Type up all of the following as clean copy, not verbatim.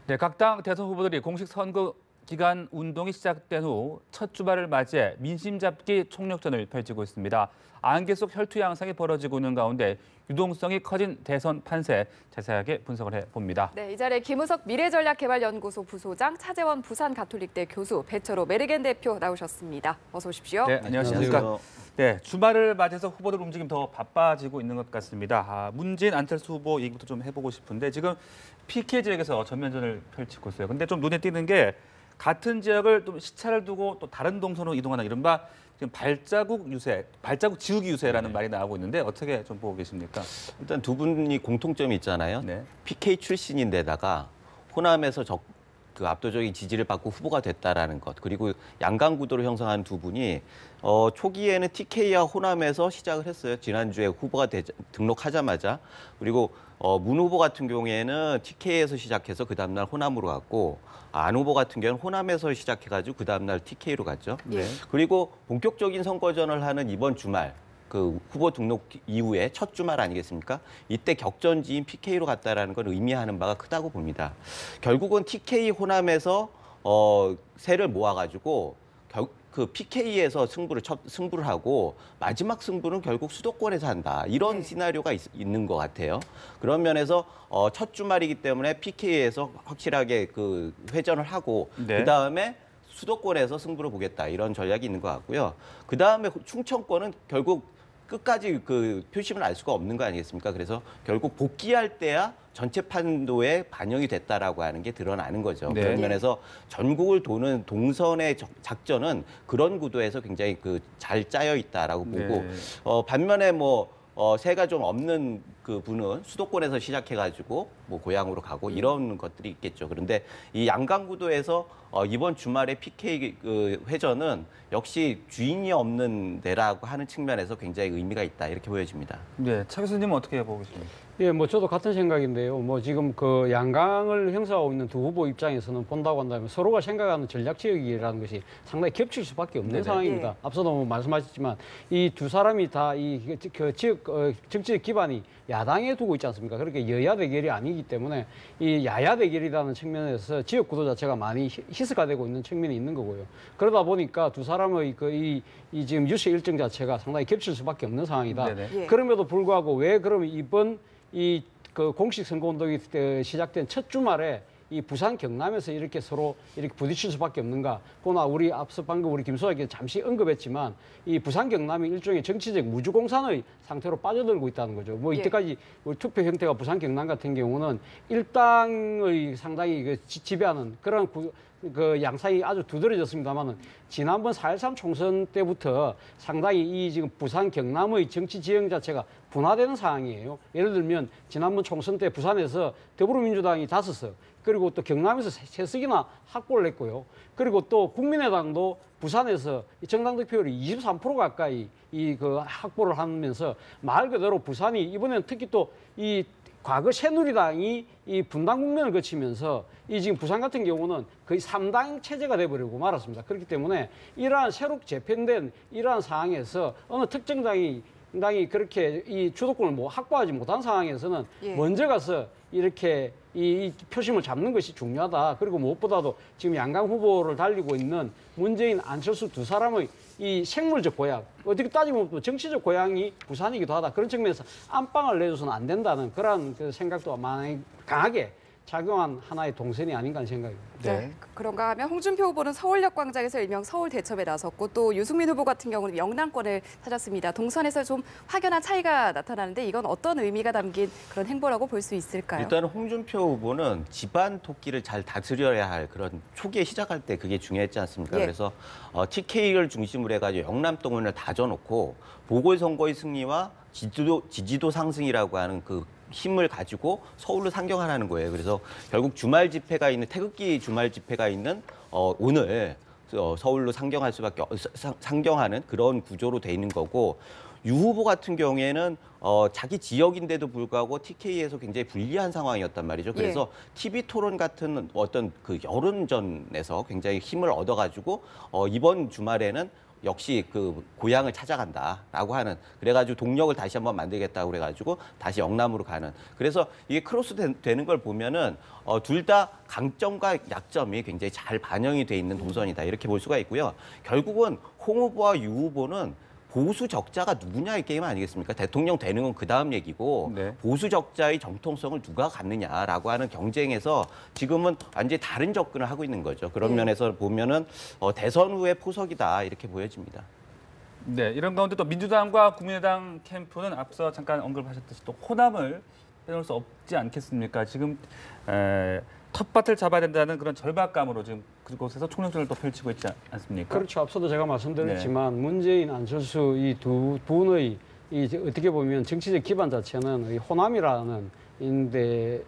네, 각 당 대선 후보들이 공식 선거 기간 운동이 시작된 후 첫 주말을 맞이해 민심 잡기 총력전을 펼치고 있습니다. 안개 속 혈투 양상이 벌어지고 있는 가운데 유동성이 커진 대선 판세 자세하게 분석을 해봅니다. 네, 이 자리에 김우석 미래전략개발연구소 부소장, 차재원 부산가톨릭대 교수, 배철호 메르겐 대표 나오셨습니다. 어서 오십시오. 네, 안녕하십니까. 네, 주말을 맞이해서 후보들 움직임 더 바빠지고 있는 것 같습니다. 문재인, 안철수 후보 얘기부터 좀 해보고 싶은데 지금 PK 지역에서 전면전을 펼치고 있어요. 근데 좀 눈에 띄는 게 같은 지역을 좀 시차를 두고 또 다른 동선으로 이동하는 이른바 지금 발자국 유세, 발자국 지우기 유세라는 말이 나오고 있는데 어떻게 좀 보고 계십니까? 일단 두 분이 공통점이 있잖아요. 네. PK 출신인데다가 호남에서 그 압도적인 지지를 받고 후보가 됐다라는 것, 그리고 양강 구도를 형성한 두 분이 초기에는 TK와 호남에서 시작을 했어요. 지난주에 후보가 등록하자마자. 그리고 문 후보 같은 경우에는 TK에서 시작해서 그 다음날 호남으로 갔고, 안 후보 같은 경우는 호남에서 시작해가지고 그 다음날 TK로 갔죠. 네. 그리고 본격적인 선거전을 하는 이번 주말, 그 후보 등록 이후에 첫 주말 아니겠습니까? 이때 격전지인 PK로 갔다라는 걸 의미하는 바가 크다고 봅니다. 결국은 TK 호남에서 세를 모아가지고 그 PK에서 승부를 하고 마지막 승부는 결국 수도권에서 한다. 이런 시나리오가 있는 것 같아요. 그런 면에서 첫 주말이기 때문에 PK에서 확실하게 그 회전을 하고 네. 그 다음에 수도권에서 승부를 보겠다. 이런 전략이 있는 것 같고요. 그 다음에 충청권은 결국 끝까지 그 표심을 알 수가 없는 거 아니겠습니까? 그래서 결국 복귀할 때야 전체 판도에 반영이 됐다라고 하는 게 드러나는 거죠. 네. 그런 면에서 전국을 도는 동선의 작전은 그런 구도에서 굉장히 그 잘 짜여 있다라고 보고, 네. 반면에 새가 좀 없는 그 분은 수도권에서 시작해가지고 뭐 고향으로 가고 이런 것들이 있겠죠. 그런데 이 양강구도에서 이번 주말에 PK 그 회전은 역시 주인이 없는 데라고 하는 측면에서 굉장히 의미가 있다 이렇게 보여집니다. 네, 차 교수님은 어떻게 보고 계십니까? 예, 뭐 저도 같은 생각인데요. 뭐 지금 그 양강을 형성하고 있는 두 후보 입장에서는 본다고 한다면 서로가 생각하는 전략 지역이라는 것이 상당히 겹칠 수밖에 없는 네네. 상황입니다. 네. 앞서도 뭐 말씀하셨지만 이 두 사람이 다 이 그 지역 정치적 기반이 야당에 두고 있지 않습니까? 그렇게 여야 대결이 아니기 때문에 이 야야 대결이라는 측면에서 지역 구도 자체가 많이 희석화되고 있는 측면이 있는 거고요. 그러다 보니까 두 사람의 이 지금 유세 일정 자체가 상당히 겹칠 수밖에 없는 상황이다. 네네. 예. 그럼에도 불구하고 왜 그러면 이번 이 그 공식 선거운동이 시작된 첫 주말에 이 부산 경남에서 이렇게 서로 이렇게 부딪힐 수밖에 없는가? 그러나 우리 앞서 방금 우리 김 소장께서 잠시 언급했지만 이 부산 경남이 일종의 정치적 무주공산의 상태로 빠져들고 있다는 거죠. 뭐 이때까지 우리 투표 형태가 부산 경남 같은 경우는 일당의 상당히 그 지배하는 그런 그 양상이 아주 두드러졌습니다만은 지난번 4.13 총선 때부터 상당히 이 지금 부산 경남의 정치 지형 자체가 분화되는 상황이에요. 예를 들면 지난번 총선 때 부산에서 더불어민주당이 5석, 그리고 또 경남에서 3석이나 확보를 했고요. 그리고 또 국민의당도 부산에서 정당 득표율이 23% 가까이 그 확보를 하면서 말 그대로 부산이 이번에는 특히 또 이 과거 새누리당이 이 분당 국면을 거치면서 이 지금 부산 같은 경우는 거의 3당 체제가 돼버리고 말았습니다. 그렇기 때문에 이러한 새롭게 재편된 이러한 상황에서 어느 특정 당이 그렇게 이 주도권을 뭐 확보하지 못한 상황에서는 먼저 가서 이렇게 이 표심을 잡는 것이 중요하다. 그리고 무엇보다도 지금 양강 후보를 달리고 있는 문재인, 안철수 두 사람의 이 생물적 고향, 어떻게 따지면 또 정치적 고향이 부산이기도 하다. 그런 측면에서 안방을 내줘서는 안 된다는 그런 그 생각도 많이 강하게 작용한 하나의 동선이 아닌가 하는 생각입니다. 네. 그런가 하면 홍준표 후보는 서울역 광장에서 일명 서울 대첩에 나섰고 또 유승민 후보 같은 경우는 영남권을 찾았습니다. 동선에서 좀 확연한 차이가 나타나는데 이건 어떤 의미가 담긴 그런 행보라고 볼 수 있을까요? 일단은 홍준표 후보는 집안 토끼를 잘 다스려야 할 그런 초기에 시작할 때 그게 중요했지 않습니까? 그래서 TK를 중심으로 해가지고 영남 동원을 다져놓고 보궐선거의 승리와 지지도 상승이라고 하는 그 힘을 가지고 서울로 상경하라는 거예요. 그래서 결국 주말 집회가 있는 태극기 주말 집회가 있는 오늘 서울로 상경하는 그런 구조로 돼 있는 거고, 유 후보 같은 경우에는 자기 지역인데도 불구하고 TK에서 굉장히 불리한 상황이었단 말이죠. 그래서 TV 토론 같은 어떤 그 여론전에서 굉장히 힘을 얻어가지고 이번 주말에는 역시 그 고향을 찾아간다라고 하는 그래가지고 동력을 다시 한번 만들겠다고 그래가지고 다시 영남으로 가는 그래서 이게 크로스 되는 걸 보면은 둘 다 강점과 약점이 굉장히 잘 반영이 돼 있는 동선이다 이렇게 볼 수가 있고요. 결국은 홍 후보와 유 후보는 보수 적자가 누구냐의 게임 아니겠습니까? 대통령 되는 건 그 다음 얘기고 네. 보수 적자의 정통성을 누가 갖느냐라고 하는 경쟁에서 지금은 완전히 다른 접근을 하고 있는 거죠. 그런 면에서 보면은 대선 후의 포석이다 이렇게 보여집니다. 네, 이런 가운데 또 민주당과 국민의당 캠프는 앞서 잠깐 언급하셨듯이 또 호남을 빼놓을 수 없지 않겠습니까? 지금 텃밭을 잡아야 된다는 그런 절박감으로 지금 그곳에서 총력전을 또 펼치고 있지 않습니까? 그렇죠. 앞서도 제가 말씀드렸지만 문재인, 안철수 이 두 분의 이 어떻게 보면 정치적 기반 자체는 이 호남이라는 인데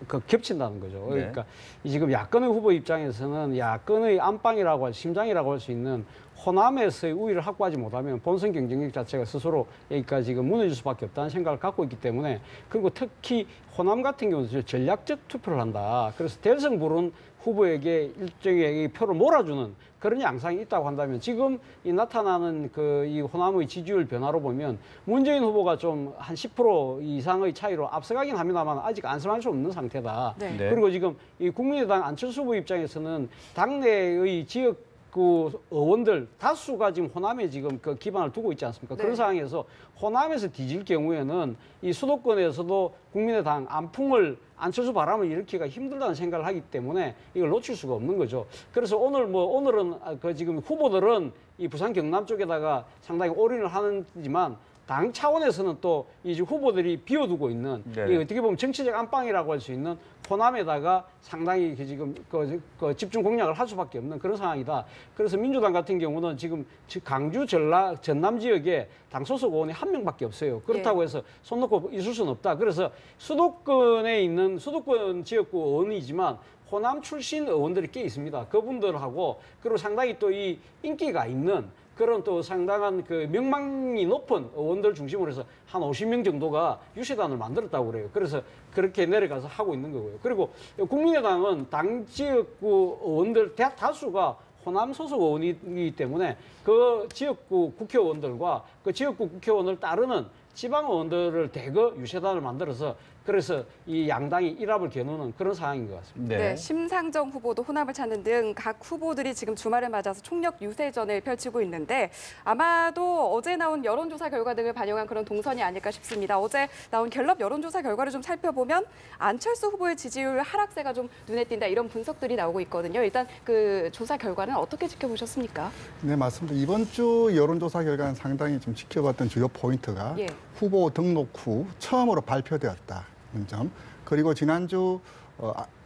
그 겹친다는 거죠. 네. 그러니까 이 지금 야권의 후보 입장에서는 야권의 안방이라고 할 심장이라고 할 수 있는 호남에서의 우위를 확보하지 못하면 본선 경쟁력 자체가 스스로 여기까지 지금 무너질 수밖에 없다는 생각을 갖고 있기 때문에 그리고 특히 호남 같은 경우는 전략적 투표를 한다. 그래서 대선 부른 후보에게 일종의 표를 몰아주는 그런 양상이 있다고 한다면 지금 이 나타나는 그 이 호남의 지지율 변화로 보면 문재인 후보가 좀 한 10% 이상의 차이로 앞서가긴 합니다만 아직 안심할 수 없는 상태다. 네. 네. 그리고 지금 이 국민의당 안철수 후보 입장에서는 당내의 지역 그 의원들 다수가 지금 호남에 지금 그 기반을 두고 있지 않습니까? 네. 그런 상황에서 호남에서 뒤질 경우에는 이 수도권에서도 국민의당 안풍을 안철수 바람을 일으키기가 힘들다는 생각을 하기 때문에 이걸 놓칠 수가 없는 거죠. 그래서 오늘은 그 지금 후보들은 이 부산 경남 쪽에다가 상당히 올인을 하지만 당 차원에서는 또 이 후보들이 비워두고 있는 네. 이 어떻게 보면 정치적 안방이라고 할 수 있는 호남에다가 상당히 지금 그 집중 공략을 할 수밖에 없는 그런 상황이다. 그래서 민주당 같은 경우는 지금 강주 전남 지역에 당 소속 의원이 한 명밖에 없어요. 그렇다고 해서 손 놓고 있을 수는 없다. 그래서 수도권에 있는 수도권 지역구 의원이지만 호남 출신 의원들이 꽤 있습니다. 그분들하고 그리고 상당히 또 이 인기가 있는 그런 또 상당한 그 명망이 높은 의원들 중심으로 해서 한 50명 정도가 유세단을 만들었다고 그래요. 그래서 그렇게 내려가서 하고 있는 거고요. 그리고 국민의당은 당 지역구 의원들 다수가 호남 소속 의원이기 때문에 그 지역구 국회의원들과 그 지역구 국회의원을 따르는 지방 의원들을 대거 유세단을 만들어서 그래서 이 양당이 일합을 겨누는 그런 상황인 것 같습니다. 네, 심상정 후보도 호남을 찾는 등 각 후보들이 지금 주말을 맞아서 총력 유세전을 펼치고 있는데 아마도 어제 나온 여론조사 결과 등을 반영한 그런 동선이 아닐까 싶습니다. 어제 나온 갤럽 여론조사 결과를 좀 살펴보면 안철수 후보의 지지율 하락세가 좀 눈에 띈다 이런 분석들이 나오고 있거든요. 일단 그 조사 결과는 어떻게 지켜보셨습니까? 네, 맞습니다. 이번 주 여론조사 결과는 상당히 좀 지켜봤던 주요 포인트가 예. 후보 등록 후 처음으로 발표되었다는 점, 그리고 지난주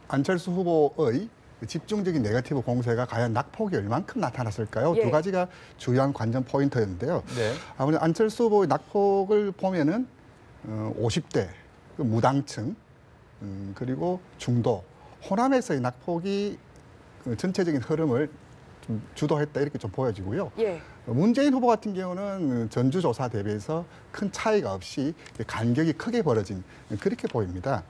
안철수 후보의 집중적인 네거티브 공세가 과연 낙폭이 얼만큼 나타났을까요? 예. 두 가지가 주요한 관전 포인트였는데요. 네. 아무래도 안철수 후보의 낙폭을 보면은 50대 그 무당층 그리고 중도 호남에서의 낙폭이 그 전체적인 흐름을 좀 주도했다 이렇게 좀 보여지고요. 예. 문재인 후보 같은 경우는 전주조사 대비해서 큰 차이가 없이 간격이 크게 벌어진 그렇게 보입니다.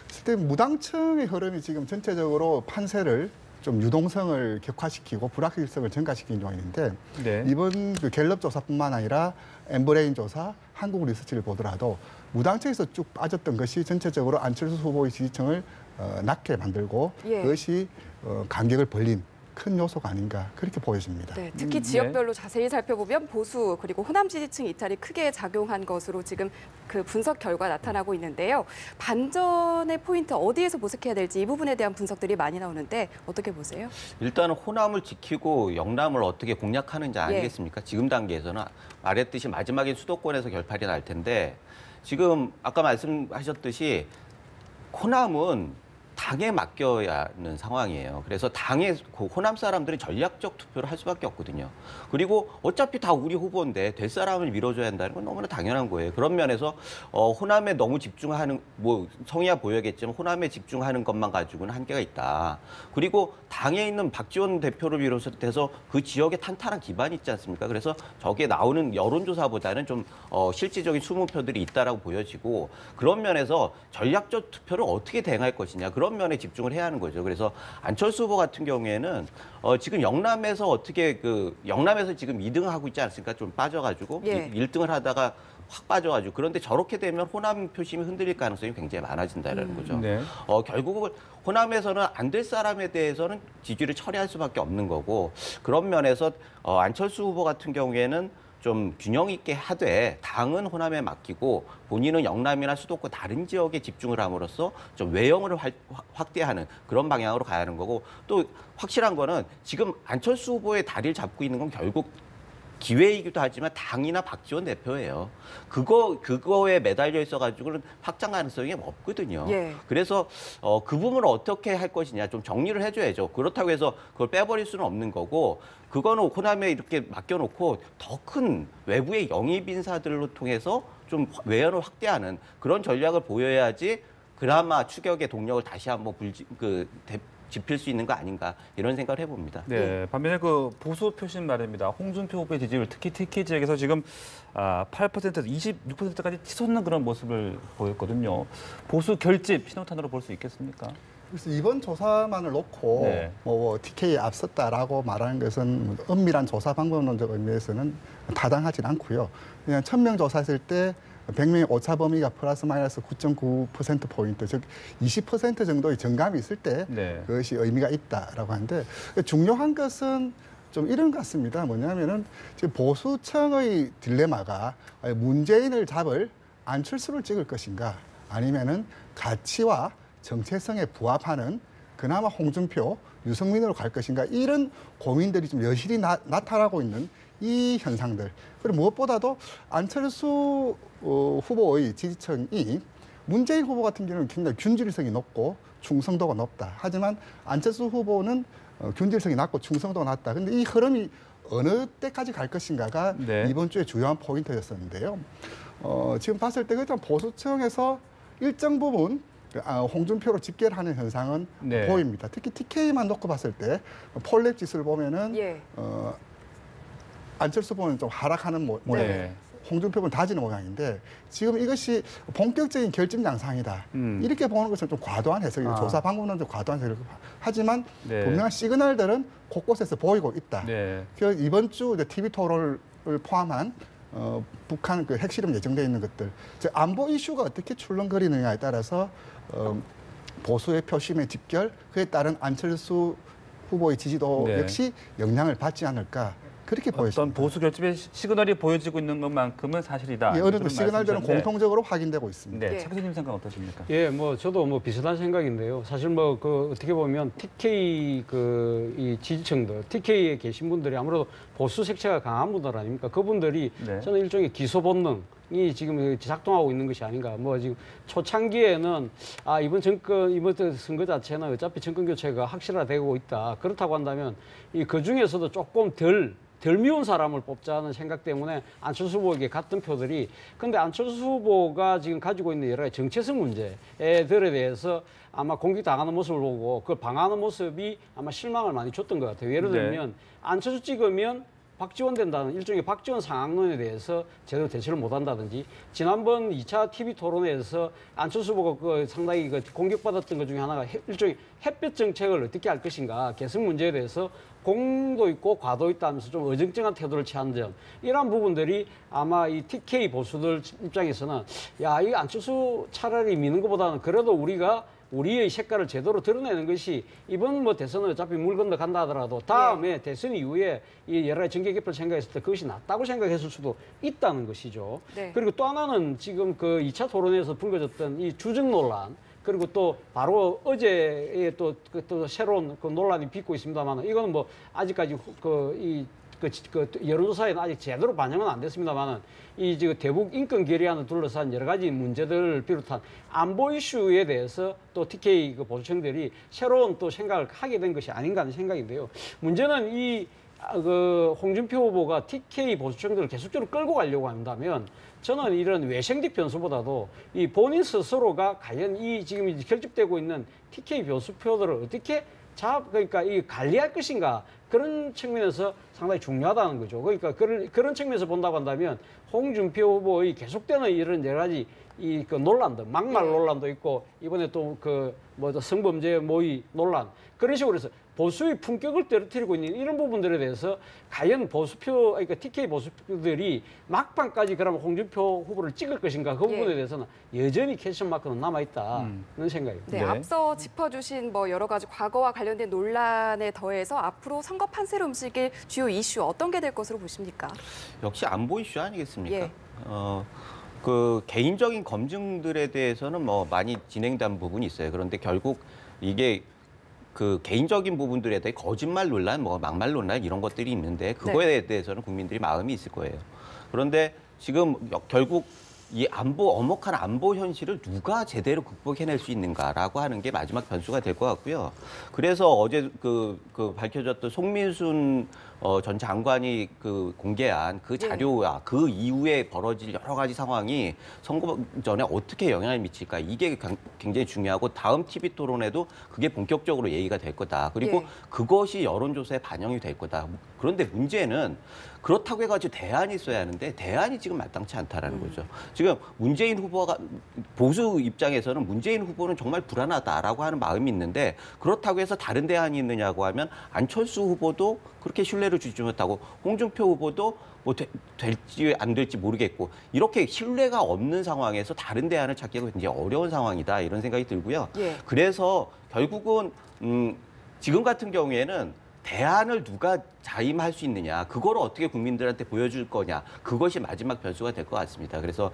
그랬을 때 무당층의 흐름이 지금 전체적으로 판세를 좀 유동성을 격화시키고 불확실성을 증가시키는 중인데 네. 이번 그 갤럽 조사뿐만 아니라 엠브레인 조사, 한국 리서치를 보더라도 무당층에서 쭉 빠졌던 것이 전체적으로 안철수 후보의 지지층을 낮게 만들고 예. 그것이 간격을 벌린 큰 요소가 아닌가 그렇게 보여집니다. 네, 특히 네. 지역별로 자세히 살펴보면 보수 그리고 호남 지지층 이탈이 크게 작용한 것으로 지금 그 분석 결과 나타나고 있는데요. 반전의 포인트 어디에서 모색해야 될지 이 부분에 대한 분석들이 많이 나오는데 어떻게 보세요? 일단은 호남을 지키고 영남을 어떻게 공략하는지 아니겠습니까? 지금 단계에서는 말했듯이 마지막에 수도권에서 결판이 날 텐데 지금 아까 말씀하셨듯이 호남은 당에 맡겨야 하는 상황이에요. 그래서 당에 호남 사람들이 전략적 투표를 할 수밖에 없거든요. 그리고 어차피 다 우리 후보인데 될 사람을 밀어줘야 한다는 건 너무나 당연한 거예요. 그런 면에서 호남에 너무 집중하는 뭐 성의야 보여야겠지만 호남에 집중하는 것만 가지고는 한계가 있다. 그리고 당에 있는 박지원 대표를 비롯해서 그 지역에 탄탄한 기반이 있지 않습니까? 그래서 저게 나오는 여론조사보다는 좀 실질적인 수문표들이 있다라고 보여지고 그런 면에서 전략적 투표를 어떻게 대응할 것이냐 그런 그런 면에 집중을 해야 하는 거죠. 그래서 안철수 후보 같은 경우에는 지금 영남에서 영남에서 지금 2등을 하고 있지 않습니까? 좀 빠져가지고 예. 1등을 하다가 확 빠져가지고 그런데 저렇게 되면 호남 표심이 흔들릴 가능성이 굉장히 많아진다는 거죠. 네. 결국은 호남에서는 안 될 사람에 대해서는 지지를 처리할 수밖에 없는 거고 그런 면에서 안철수 후보 같은 경우에는 좀 균형 있게 하되 당은 호남에 맡기고 본인은 영남이나 수도권 다른 지역에 집중을 함으로써 좀 외형을 확대하는 그런 방향으로 가야 하는 거고 또 확실한 거는 지금 안철수 후보의 다리를 잡고 있는 건 결국 기회이기도 하지만 당이나 박지원 대표예요. 그거에 매달려 있어가지고는 확장 가능성이 없거든요. 예. 그래서 그 부분을 어떻게 할 것이냐 좀 정리를 해줘야죠. 그렇다고 해서 그걸 빼버릴 수는 없는 거고 그거는 호남에 이렇게 맡겨놓고 더 큰 외부의 영입 인사들로 통해서 좀 외연을 확대하는 그런 전략을 보여야지 그나마 추격의 동력을 다시 한번 짚힐 수 있는 거 아닌가 이런 생각을 해봅니다. 네, 반면에 그 보수 표심 말입니다. 홍준표 후보의 지지율 특히 TK 지역에서 지금 8%에서 26%까지 치솟는 그런 모습을 보였거든요. 보수 결집 신호탄으로 볼 수 있겠습니까? 그래서 이번 조사만을 놓고 네. TK에 앞섰다라고 말하는 것은 엄밀한 조사 방법론적 의미에서는 타당하진 않고요. 그냥 1000명 조사했을 때 100명의 오차 범위가 플러스 마이너스 9.9%포인트, 즉 20% 정도의 정감이 있을 때 네. 그것이 의미가 있다라고 하는데 중요한 것은 좀 이런 것 같습니다. 뭐냐면은 지금 보수층의 딜레마가 문재인을 잡을 안철수를 찍을 것인가 아니면은 가치와 정체성에 부합하는 그나마 홍준표, 유승민으로 갈 것인가 이런 고민들이 좀 여실히 나타나고 있는 이 현상들. 그리고 무엇보다도 안철수 후보의 지지층이 문재인 후보 같은 경우는 굉장히 균질성이 높고 충성도가 높다. 하지만 안철수 후보는 균질성이 낮고 충성도가 낮다. 근데 이 흐름이 어느 때까지 갈 것인가가 네. 이번 주에 주요한 포인트였었는데요. 지금 봤을 때 일단 보수층에서 일정 부분 홍준표로 집결하는 현상은 네. 보입니다. 특히 TK만 놓고 봤을 때 폴랩 지수를 보면은 예. 안철수 후보는 좀 하락하는 모양, 네. 홍준표 후보는 다지는 모양인데 지금 이것이 본격적인 결집 양상이다. 이렇게 보는 것은 좀 과도한 해석이고 조사 방법론 좀 과도한 해석이고 하지만 네. 분명한 시그널들은 곳곳에서 보이고 있다. 네. 그래서 이번 주 TV 토론을 포함한 북한 그 핵실험 예정되어 있는 것들, 즉 안보 이슈가 어떻게 출렁거리느냐에 따라서 보수의 표심의 집결, 그에 따른 안철수 후보의 지지도 네. 역시 영향을 받지 않을까 그렇게 어떤 보여집니다. 보수 결집의 시그널이 보여지고 있는 것만큼은 사실이다. 어느 정도 그런 시그널들은 말씀이신데. 공통적으로 확인되고 있습니다. 네, 예. 차 교수님 생각 어떠십니까? 예, 저도 비슷한 생각인데요. 사실 어떻게 보면 TK 이 지지층들, TK에 계신 분들이 아무래도 보수 색채가 강한 분들 아닙니까? 그분들이 네. 저는 일종의 기소 본능이 지금 작동하고 있는 것이 아닌가. 지금 초창기에는 이번 선거 자체는 어차피 정권 교체가 확실화되고 있다. 그렇다고 한다면 그 중에서도 조금 덜 미운 사람을 뽑자는 생각 때문에 안철수 후보에게 갔던 표들이 근데 안철수 후보가 지금 가지고 있는 여러 가지 정체성 문제들에 대해서 아마 공격당하는 모습을 보고 그걸 방어하는 모습이 아마 실망을 많이 줬던 것 같아요. 예를 들면 안철수 찍으면 박지원 된다는 일종의 박지원 상황론에 대해서 제대로 대처를 못한다든지 지난번 2차 TV 토론회에서 안철수 후보가 상당히 공격받았던 것 중에 하나가 일종의 햇볕 정책을 어떻게 할 것인가 개성 문제에 대해서 공도 있고 과도 있다 하면서 좀 어정쩡한 태도를 취한 점 이러한 부분들이 아마 이 TK 보수들 입장에서는 이 안철수 차라리 미는 것보다는 그래도 우리의 색깔을 제대로 드러내는 것이 이번 대선은 어차피 물 건너 간다 하더라도 다음에 대선 이후에 이 여러 가지 정계 개편을 생각했을 때 그것이 낫다고 생각했을 수도 있다는 것이죠. 네. 그리고 또 하나는 지금 2차 토론에서 불거졌던 이 주적 논란 그리고 또 바로 어제에 또 새로운 논란이 빚고 있습니다만 이거는 아직까지 여론조사에는 아직 제대로 반영은 안 됐습니다만은 지금 대북 인권 결의안을 둘러싼 여러 가지 문제들을 비롯한 안보 이슈에 대해서 또 TK 보수층들이 새로운 또 생각을 하게 된 것이 아닌가 하는 생각인데요. 문제는 홍준표 후보가 TK 보수층들을 계속적으로 끌고 가려고 한다면 저는 이런 외생적 변수보다도 이 본인 스스로가 과연 지금 결집되고 있는 TK 보수표들을 어떻게 관리할 것인가 그런 측면에서 상당히 중요하다는 거죠. 그러니까 그런 측면에서 본다고 한다면 홍준표 후보의 계속되는 이런 여러 가지 이 그 논란들, 막말 논란도 있고 이번에 또 그 뭐 성범죄 모의 논란 그런 식으로 해서 보수의 품격을 떨어뜨리고 있는 이런 부분들에 대해서 과연 보수표, 그러니까 TK 보수들이 막판까지 그러면 홍준표 후보를 찍을 것인가 그 부분에 대해서는 여전히 퀘스천 마크는 남아있다 그런 생각입니다. 네, 앞서 짚어주신 뭐 여러 가지 과거와 관련된 논란에 더해서 앞으로 선거 판세로 움직일 주요 이슈 어떤 게 될 것으로 보십니까? 역시 안보 이슈 아니겠습니까? 예. 그 개인적인 검증들에 대해서는 뭐 많이 진행된 부분이 있어요. 그런데 결국 이게 그 개인적인 부분들에 대해 거짓말 논란, 뭐 막말 논란 이런 것들이 있는데 그거에 대해서는 국민들이 마음이 있을 거예요. 그런데 지금 결국 이 엄혹한 안보 현실을 누가 제대로 극복해낼 수 있는가라고 하는 게 마지막 변수가 될 것 같고요. 그래서 어제 밝혀졌던 송민순 전 장관이 공개한 그 자료와 그 이후에 벌어질 여러 가지 상황이 선거 전에 어떻게 영향을 미칠까 이게 굉장히 중요하고 다음 TV 토론에도 그게 본격적으로 얘기가 될 거다. 그리고 그것이 여론조사에 반영이 될 거다. 그런데 문제는 그렇다고 해가지고 대안이 있어야 하는데 대안이 지금 마땅치 않다라는 거죠. 지금 문재인 후보가 보수 입장에서는 문재인 후보는 정말 불안하다라고 하는 마음이 있는데 그렇다고 해서 다른 대안이 있느냐고 하면 안철수 후보도 그렇게 신뢰를 주지 못하고 홍준표 후보도 뭐 될지 안 될지 모르겠고 이렇게 신뢰가 없는 상황에서 다른 대안을 찾기가 굉장히 어려운 상황이다 이런 생각이 들고요. 그래서 결국은 지금 같은 경우에는 대안을 누가 자임할 수 있느냐, 그거를 어떻게 국민들한테 보여줄 거냐, 그것이 마지막 변수가 될 것 같습니다. 그래서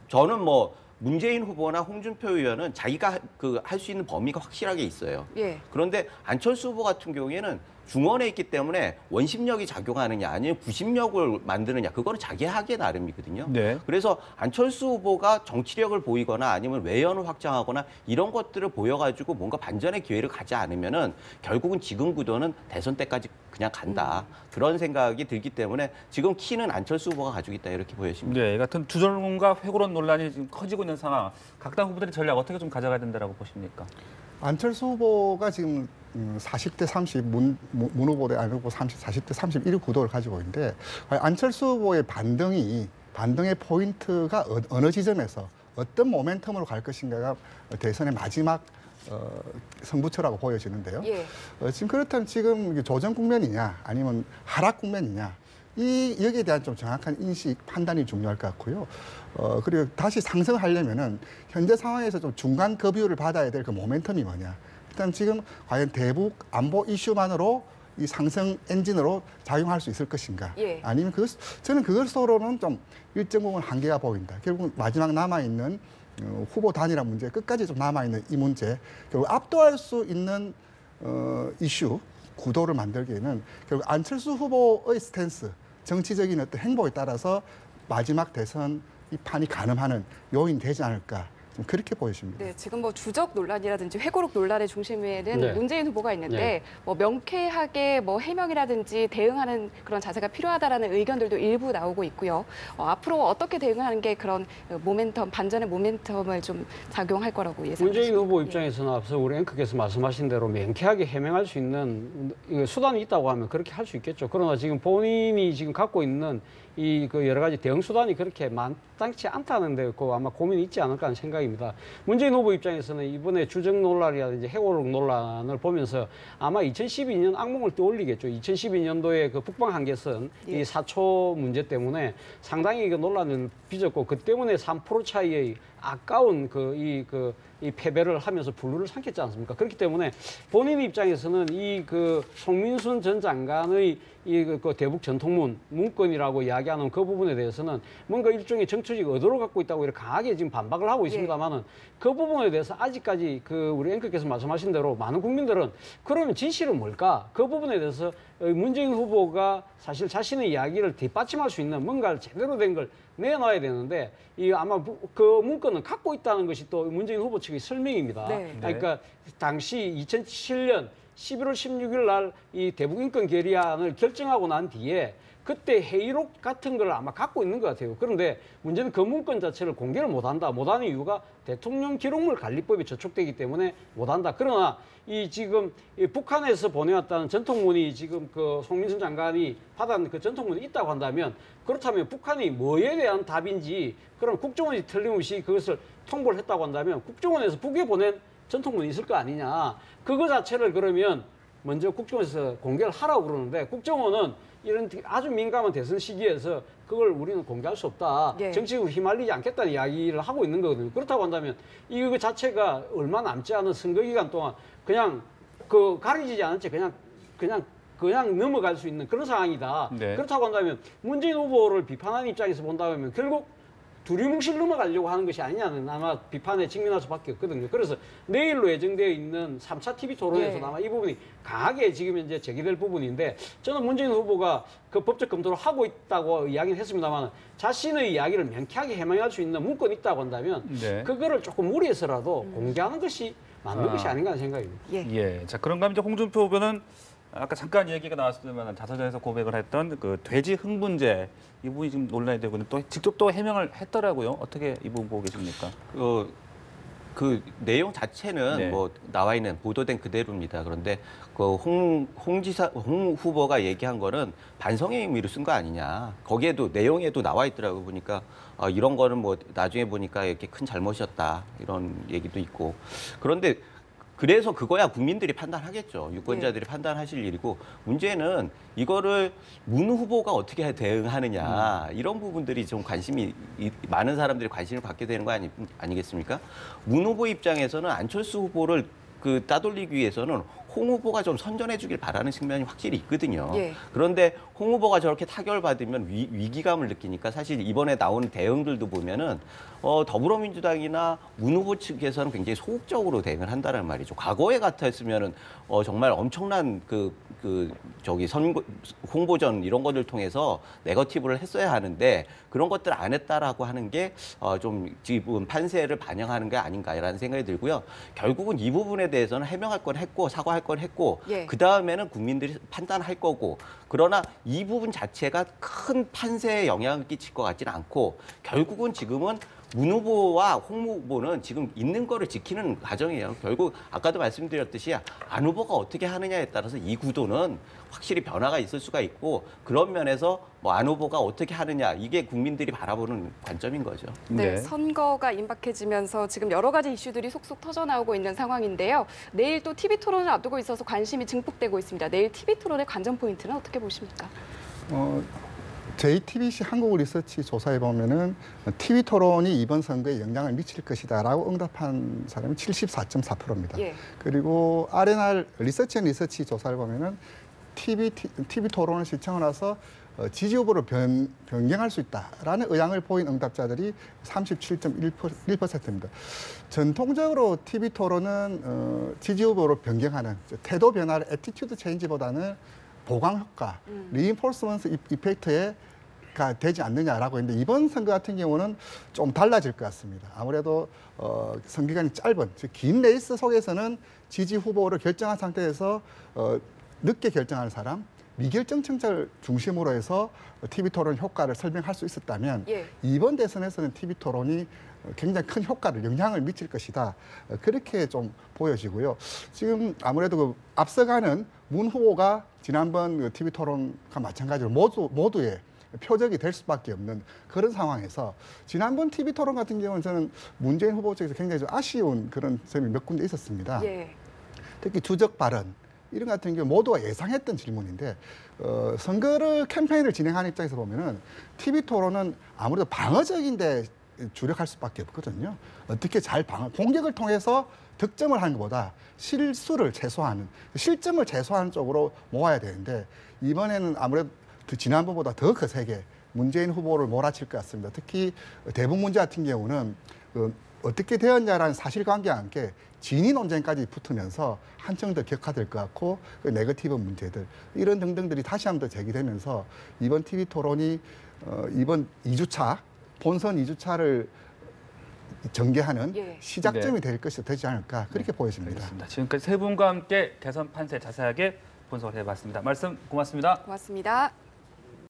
저는 뭐 문재인 후보나 홍준표 의원은 자기가 할 수 있는 범위가 확실하게 있어요. 그런데 안철수 후보 같은 경우에는 중원에 있기 때문에 원심력이 작용하느냐 아니면 구심력을 만드느냐 그거는 자기 하기에 나름이거든요. 그래서 안철수 후보가 정치력을 보이거나 아니면 외연을 확장하거나 이런 것들을 보여가지고 뭔가 반전의 기회를 가지 않으면은 결국은 지금 구도는 대선 때까지 그냥 간다. 그런 생각이 들기 때문에 지금 키는 안철수 후보가 가지고 있다 이렇게 보여집니다. 네, 같은 주전론과 회고론 논란이 지금 커지고 있는 상황. 각 당 후보들의 전략 어떻게 좀 가져가야 된다고 보십니까? 안철수 후보가 지금 40대 30, 문 후보 대 안 후보 40대 31 구도를 가지고 있는데 안철수 후보의 반등의 포인트가 어느 지점에서 어떤 모멘텀으로 갈 것인가가 대선의 마지막 승부처라고 보여지는데요. 지금 그렇다면 지금 조정 국면이냐 아니면 하락 국면이냐 여기에 대한 좀 정확한 인식, 판단이 중요할 것 같고요. 그리고 다시 상승하려면은 현재 상황에서 좀 중간 급유를 받아야 될 그 모멘텀이 뭐냐. 일단 지금 과연 대북 안보 이슈만으로 이 상승 엔진으로 작용할 수 있을 것인가. 아니면 저는 그것으로는 좀 일정 부분 한계가 보인다. 결국 마지막 남아있는 후보 단일화 문제, 끝까지 좀 남아있는 이 문제, 결국 압도할 수 있는 이슈, 구도를 만들기에는 결국 안철수 후보의 스탠스, 정치적인 어떤 행보에 따라서 마지막 대선 이 판이 가늠하는 요인이 되지 않을까. 좀 그렇게 보여집니다. 네, 지금 뭐 주적 논란이라든지 회고록 논란의 중심에는 문재인 후보가 있는데 뭐 명쾌하게 뭐 해명이라든지 대응하는 그런 자세가 필요하다라는 의견들도 일부 나오고 있고요. 앞으로 어떻게 대응하는 게 그런 모멘텀, 반전의 모멘텀을 좀 작용할 거라고 예상하십니까? 문재인 후보 입장에서는 앞서 우리 앵커께서 말씀하신 대로 명쾌하게 해명할 수 있는 수단이 있다고 하면 그렇게 할 수 있겠죠. 그러나 지금 본인이 지금 갖고 있는 여러 가지 대응 수단이 그렇게 마땅치 않다는 데 아마 고민이 있지 않을까 하는 생각입니다. 문재인 후보 입장에서는 이번에 주정 논란이라든지 해고록 논란을 보면서 아마 2012년 악몽을 떠올리겠죠. 2012년도에 그 북방 한계선 이 사초 문제 때문에 상당히 논란을 빚었고 그 때문에 3% 차이의 아까운 이 패배를 하면서 분루를 삼켰지 않습니까? 그렇기 때문에 본인 입장에서는 송민순 전 장관의 대북 전통문 문건이라고 이야기하는 그 부분에 대해서는 뭔가 일종의 정치적 의도를 갖고 있다고 이렇게 강하게 지금 반박을 하고 있습니다만은 그 부분에 대해서 아직까지 우리 앵커께서 말씀하신 대로 많은 국민들은 그러면 진실은 뭘까? 그 부분에 대해서 문재인 후보가 사실 자신의 이야기를 뒷받침할 수 있는 뭔가를 제대로 된 걸 내놔야 되는데 아마 그 문건은 갖고 있다는 것이 또 문재인 후보 측의 설명입니다. 그러니까 당시 2007년 11월 16일 날 이 대북 인권 결의안을 결정하고 난 뒤에 그때 회의록 같은 걸 아마 갖고 있는 것 같아요. 그런데 문제는 그 문건 자체를 공개를 못한다. 못하는 이유가 대통령 기록물 관리법이 저촉되기 때문에 못한다. 그러나 이 지금 이 북한에서 보내왔다는 전통문이 지금 그 송민순 장관이 받은 그 전통문이 있다고 한다면 그렇다면 북한이 뭐에 대한 답인지 그럼 국정원이 틀림없이 그것을 통보를 했다고 한다면 국정원에서 북에 보낸 전통문이 있을 거 아니냐. 그거 자체를 그러면 먼저 국정원에서 공개를 하라고 그러는데 국정원은 이런 아주 민감한 대선 시기에서 그걸 우리는 공개할 수 없다. 예. 정치적으로 휘말리지 않겠다는 이야기를 하고 있는 거거든요. 그렇다고 한다면 이거 자체가 얼마 남지 않은 선거 기간 동안 그냥 그 가려지지 않은 채 그냥 넘어갈 수 있는 그런 상황이다. 네. 그렇다고 한다면 문재인 후보를 비판하는 입장에서 본다면 결국 두리뭉실 넘어가려고 하는 것이 아니냐는 아마 비판에 직면할 수밖에 없거든요. 그래서 내일로 예정되어 있는 3차 TV 토론에서 예. 아마 이 부분이 강하게 지금 현재 제기될 부분인데 저는 문재인 후보가 그 법적 검토를 하고 있다고 이야기는 했습니다만 자신의 이야기를 명쾌하게 해명할 수 있는 문건이 있다고 한다면 네. 그거를 조금 무리해서라도 공개하는 것이 맞는 것이 아닌가 하는 생각입니다. 예. 예. 자, 그런가 하면 이제 홍준표 후보는 아까 잠깐 얘기가 나왔지만 자서전에서 고백을 했던 그 돼지 흥분제 이 부분이 지금 논란이 되고 있는데 또 직접 또 해명을 했더라고요. 어떻게 이 부분 보고 계십니까? 그 내용 자체는 네. 뭐 나와 있는 보도된 그대로입니다. 그런데 그 홍 후보가 얘기한 거는 반성의 의미로 쓴 거 아니냐. 거기에도 내용에도 나와 있더라고 보니까 이런 거는 뭐 나중에 보니까 이렇게 큰 잘못이었다 이런 얘기도 있고. 그런데 그래서 그거야 국민들이 판단하겠죠. 유권자들이 판단하실 일이고 문제는 이거를 문 후보가 어떻게 대응하느냐 이런 부분들이 좀 많은 사람들이 관심을 갖게 되는 거 아니겠습니까? 문 후보 입장에서는 안철수 후보를 따돌리기 위해서는 홍 후보가 좀 선전해 주길 바라는 측면이 확실히 있거든요. 예. 그런데 홍 후보가 저렇게 타결받으면 위기감을 느끼니까 사실 이번에 나오는 대응들도 보면은 더불어민주당이나 문 후보 측에서는 굉장히 소극적으로 대응을 한다는 말이죠. 과거에 같았으면은 정말 엄청난 선거 홍보전 이런 것들 통해서 네거티브를 했어야 하는데 그런 것들 안 했다라고 하는 게 좀 지금 판세를 반영하는 게 아닌가라는 생각이 들고요. 결국은 이 부분에 대해서는 해명할 건 했고 사과할 건 했고 예. 그 다음에는 국민들이 판단할 거고 그러나 이 부분 자체가 큰 판세에 영향을 끼칠 것 같지는 않고 결국은 지금은 문 후보와 홍 후보는 지금 있는 거를 지키는 과정이에요. 결국 아까도 말씀드렸듯이 안 후보가 어떻게 하느냐에 따라서 이 구도는 확실히 변화가 있을 수가 있고 그런 면에서 뭐 안 후보가 어떻게 하느냐 이게 국민들이 바라보는 관점인 거죠. 네, 선거가 임박해지면서 지금 여러 가지 이슈들이 속속 터져나오고 있는 상황인데요. 내일 또 TV 토론을 앞두고 있어서 관심이 증폭되고 있습니다. 내일 TV 토론의 관전 포인트는 어떻게 보십니까? JTBC 한국 리서치 조사에 보면은 TV 토론이 이번 선거에 영향을 미칠 것이다라고 응답한 사람이 74.4%입니다. 예. 그리고 R&R 리서치 조사를 보면은 TV 토론을 시청을 해서 지지 후보를 변경할 수 있다라는 의향을 보인 응답자들이 37.1%입니다. 전통적으로 TV 토론은 지지 후보를 변경하는 태도 변화를 애티튜드 체인지보다는 보강 효과, 리인포스먼트 이펙트가 되지 않느냐라고 했는데 이번 선거 같은 경우는 좀 달라질 것 같습니다. 아무래도 선기간이 짧은, 즉 긴 레이스 속에서는 지지 후보를 결정한 상태에서 늦게 결정하는 사람, 미결정층자를 중심으로 해서 TV 토론 효과를 설명할 수 있었다면 예. 이번 대선에서는 TV 토론이 굉장히 큰 효과를, 영향을 미칠 것이다. 그렇게 좀 보여지고요. 지금 아무래도 그 앞서가는 문 후보가 지난번 TV 토론과 마찬가지로 모두의 표적이 될 수밖에 없는 그런 상황에서 지난번 TV 토론 같은 경우는 저는 문재인 후보 쪽에서 굉장히 좀 아쉬운 그런 점이 몇 군데 있었습니다. 예. 특히 주적 발언 이런 같은 경우 모두가 예상했던 질문인데 선거를 캠페인을 진행하는 입장에서 보면은 TV 토론은 아무래도 방어적인데 주력할 수밖에 없거든요. 어떻게 공격을 통해서 득점을 하는 것보다 실수를 최소화하는, 실점을 최소화하는 쪽으로 모아야 되는데 이번에는 아무래도 지난번보다 더 거세게 문재인 후보를 몰아칠 것 같습니다. 특히 대북 문제 같은 경우는 어떻게 되었냐라는 사실관계와 함께 진위 논쟁까지 붙으면서 한층 더 격화될 것 같고 네거티브 문제들 이런 등등들이 다시 한번 더 제기되면서 이번 TV 토론이 이번 2주차 본선 2주차를 전개하는 예. 시작점이 될 것이 되지 않을까 그렇게 보여집니다. 알겠습니다. 지금까지 세 분과 함께 대선 판세 자세하게 분석을 해봤습니다. 말씀 고맙습니다. 고맙습니다.